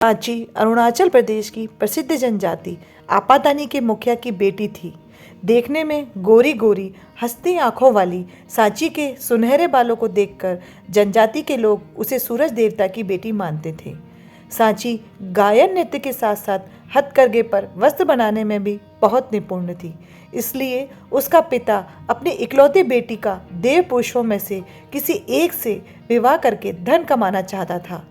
सांची अरुणाचल प्रदेश की प्रसिद्ध जनजाति आपातानी के मुखिया की बेटी थी। देखने में गोरी गोरी हंसती आंखों वाली सांची के सुनहरे बालों को देखकर जनजाति के लोग उसे सूरज देवता की बेटी मानते थे। सांची गायन नृत्य के साथ साथ हथकरघे पर वस्त्र बनाने में भी बहुत निपुण थी। इसलिए उसका पिता अपनी इकलौती बेटी का देव पुरुषों में से किसी एक से विवाह करके धन कमाना चाहता था।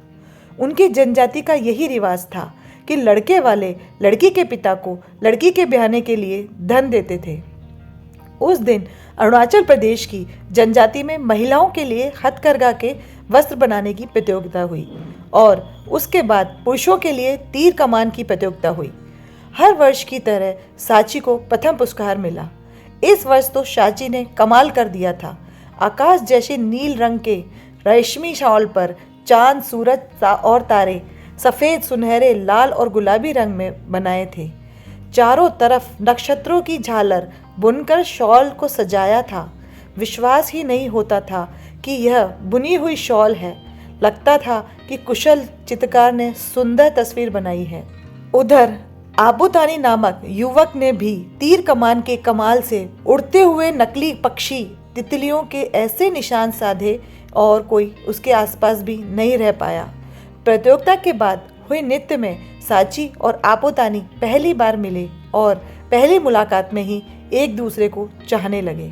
उनकी जनजाति का यही रिवाज था कि लड़के वाले लड़की के पिता को लड़की के ब्याहने के लिए धन देते थे। उस दिन अरुणाचल प्रदेश की जनजाति में महिलाओं के लिए हथकरघा के वस्त्र बनाने की प्रतियोगिता हुई और उसके बाद पुरुषों के लिए तीर कमान की प्रतियोगिता हुई। हर वर्ष की तरह सांची को प्रथम पुरस्कार मिला। इस वर्ष तो सांची ने कमाल कर दिया था। आकाश जैसे नील रंग के रेशमी शॉल पर चांद, सूरज और तारे सफ़ेद, सुनहरे, लाल और गुलाबी रंग में बनाए थे। चारों तरफ नक्षत्रों की झालर बुनकर शॉल को सजाया था। विश्वास ही नहीं होता था कि यह बुनी हुई शॉल है। लगता था कि कुशल चित्रकार ने सुंदर तस्वीर बनाई है। उधर आबूतानी नामक युवक ने भी तीर कमान के कमाल से उड़ते हुए नकली पक्षी तितलियों के ऐसे निशान साधे और कोई उसके आसपास भी नहीं रह पाया। प्रतियोगिता के बाद हुए नृत्य में सांची और आबूतानी पहली बार मिले और पहली मुलाकात में ही एक दूसरे को चाहने लगे।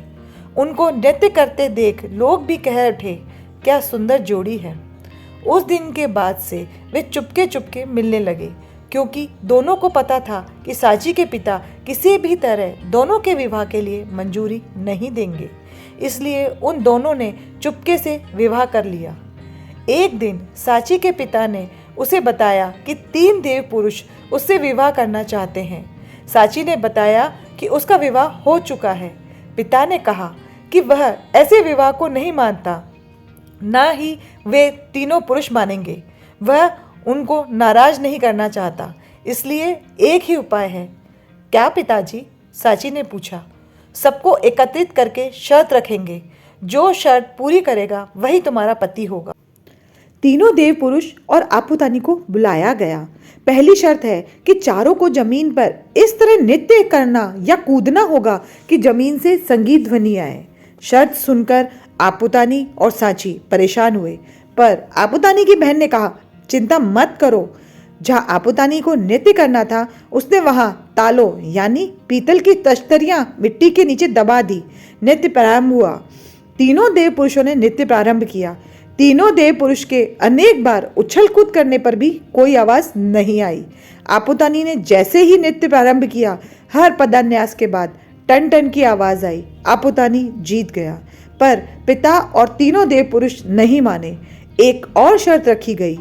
उनको नृत्य करते देख लोग भी कह उठे, क्या सुंदर जोड़ी है। उस दिन के बाद से वे चुपके चुपके मिलने लगे, क्योंकि दोनों को पता था कि सांची के पिता किसी भी तरह दोनों के विवाह के लिए मंजूरी नहीं देंगे। इसलिए उन दोनों ने चुपके से विवाह कर लिया। एक दिन सांची के पिता ने उसे बताया कि 3 देव पुरुष उससे विवाह करना चाहते हैं। सांची ने बताया कि उसका विवाह हो चुका है। पिता ने कहा कि वह ऐसे विवाह को नहीं मानता, ना ही वे तीनों पुरुष मानेंगे। वह उनको नाराज नहीं करना चाहता, इसलिए एक ही उपाय है। क्या पिताजी? सांची ने पूछा। सबको एकत्रित करके शर्त रखेंगे। जो शर्त पूरी करेगा वही तुम्हारा पति होगा। तीनों देव पुरुष और आबूतानी को बुलाया गया। पहली शर्त है कि चारों को जमीन पर इस तरह नृत्य करना या कूदना होगा कि जमीन से संगीत ध्वनि आए। शर्त सुनकर आबूतानी और सांची परेशान हुए, पर आबूतानी की बहन ने कहा, चिंता मत करो। जहाँ आबूतानी को नृत्य करना था, उसने वहाँ तालों यानी पीतल की तश्तरियाँ मिट्टी के नीचे दबा दी। नृत्य प्रारंभ हुआ। तीनों देव पुरुषों ने नृत्य प्रारंभ किया। तीनों देव पुरुष के अनेक बार उछल कूद करने पर भी कोई आवाज़ नहीं आई। आबूतानी ने जैसे ही नृत्य प्रारंभ किया, हर पदान्यास के बाद टन टन की आवाज़ आई। आबूतानी जीत गया, पर पिता और तीनों देव पुरुष नहीं माने। एक और शर्त रखी गई।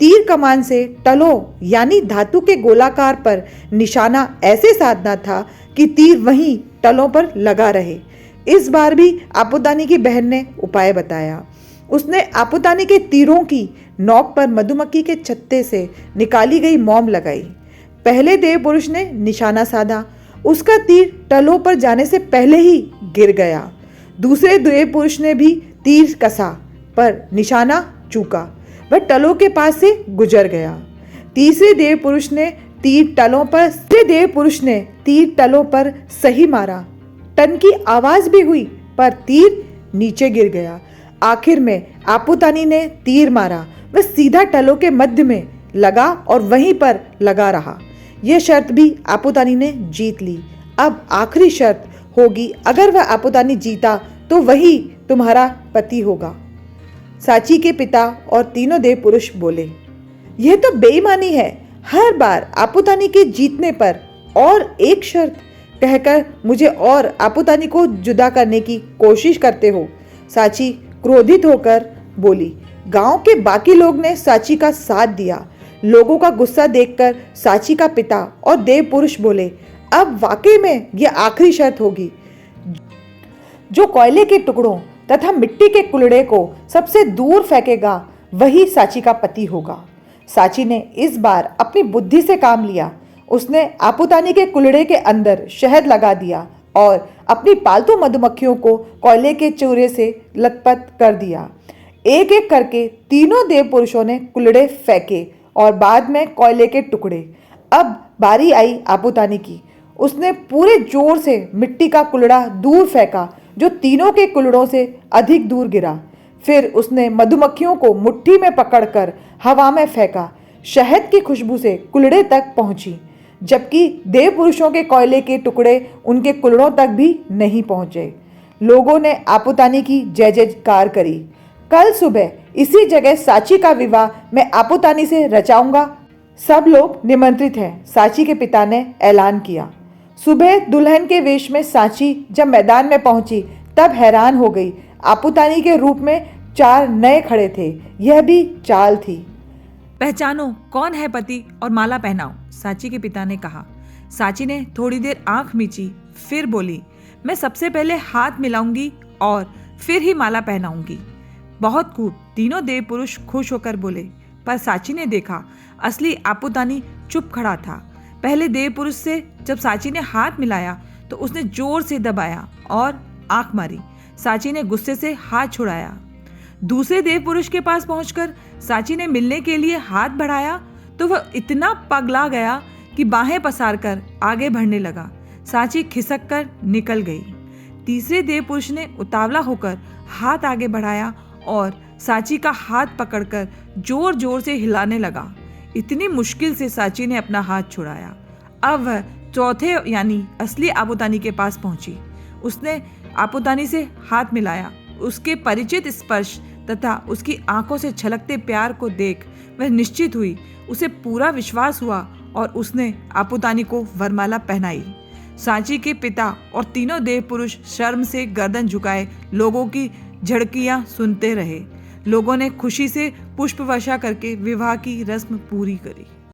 तीर कमान से तलों यानी धातु के गोलाकार पर निशाना ऐसे साधना था कि तीर वहीं तलों पर लगा रहे। इस बार भी आबूतानी की बहन ने उपाय बताया। उसने आबूतानी के तीरों की नोक पर मधुमक्खी के छत्ते से निकाली गई मोम लगाई। पहले देव पुरुष ने निशाना साधा। उसका तीर तलों पर जाने से पहले ही गिर गया। दूसरे देव पुरुष ने भी तीर कसा, पर निशाना चूका। वह तलों के पास से गुजर गया। तीसरे देव पुरुष ने तीर तलों पर सही मारा। टन की आवाज भी हुई, पर तीर नीचे गिर गया। आखिर में आबूतानी ने तीर मारा। वह सीधा तलों के मध्य में लगा और वहीं पर लगा रहा। यह शर्त भी आबूतानी ने जीत ली। अब आखिरी शर्त होगी, अगर वह आबूतानी जीता तो वही तुम्हारा पति होगा। सांची के पिता और तीनों देव पुरुष बोले, यह तो बेईमानी है। हर बार आबूतानी के जीतने पर और एक शर्त कहकर मुझे और आबूतानी को जुदा करने की कोशिश करते हो। सांची क्रोधित होकर बोली। गांव के बाकी लोग ने सांची का साथ दिया। लोगों का गुस्सा देखकर सांची का पिता और देव पुरुष बोले, अब वाकई में यह आखिरी शर्त होगी। जो कोयले के टुकड़ों तथा मिट्टी के कुल्हड़े को सबसे दूर फेंकेगा वही सांची का पति होगा। सांची ने इस बार अपनी बुद्धि से काम लिया। उसने आबूतानी के कुल्हड़े के अंदर शहद लगा दिया और अपनी पालतू मधुमक्खियों को कोयले के चूरे से लथपथ कर दिया। एक एक करके तीनों देव पुरुषों ने कुल्हड़े फेंके और बाद में कोयले के टुकड़े। अब बारी आई आपूतानी की। उसने पूरे जोर से मिट्टी का कुल्हड़ा दूर फेंका जो तीनों के कुल्हड़ों से अधिक दूर गिरा। फिर उसने मधुमक्खियों को मुट्ठी में पकड़कर हवा में फेंका। शहद की खुशबू से कुल्हड़े तक पहुंची, जबकि देव पुरुषों के कोयले के टुकड़े उनके कुल्हड़ों तक भी नहीं पहुंचे। लोगों ने आपूतानी की जय जयकार करी। कल सुबह इसी जगह सांची का विवाह मैं आपूतानी से रचाऊंगा। सब लोग निमंत्रित हैं, सांची के पिता ने ऐलान किया। सुबह दुल्हन के वेश में सांची जब मैदान में पहुंची तब हैरान हो गई। आपूतानी के रूप में 4 नए खड़े थे। यह भी चाल थी। पहचानो कौन है पति और माला पहनाओ, सांची के पिता ने कहा। सांची ने थोड़ी देर आंख मीची, फिर बोली, मैं सबसे पहले हाथ मिलाऊंगी और फिर ही माला पहनाऊंगी। बहुत खूब, तीनों देव पुरुष खुश होकर बोले। पर सांची ने देखा असली आपूतानी चुप खड़ा था। पहले देव पुरुष से जब सांची ने हाथ मिलाया तो उसने जोर से दबाया और आंख मारी। सांची ने गुस्से से हाथ छुड़ाया। दूसरे देव पुरुष के पास पहुंचकर सांची ने मिलने के लिए हाथ बढ़ाया तो वह इतना पगला गया कि बाहें पसारकर आगे बढ़ने लगा। सांची खिसक कर निकल गई। तीसरे देव पुरुष ने उतावला होकर हाथ आगे बढ़ाया और सांची का हाथ पकड़कर जोर जोर से हिलाने लगा। इतनी मुश्किल से सांची ने अपना हाथ छुड़ाया। अब वह चौथे यानी असली आपूतानी के पास पहुंची। उसने आपूतानी से हाथ मिलाया। उसके परिचित स्पर्श तथा उसकी आंखों से छलकते प्यार को देख वह निश्चित हुई। उसे पूरा विश्वास हुआ और उसने आपूतानी को वरमाला पहनाई। सांची के पिता और तीनों देव पुरुष शर्म से गर्दन झुकाए लोगों की झड़कियां सुनते रहे। लोगों ने खुशी से पुष्प वर्षा करके विवाह की रस्म पूरी करी।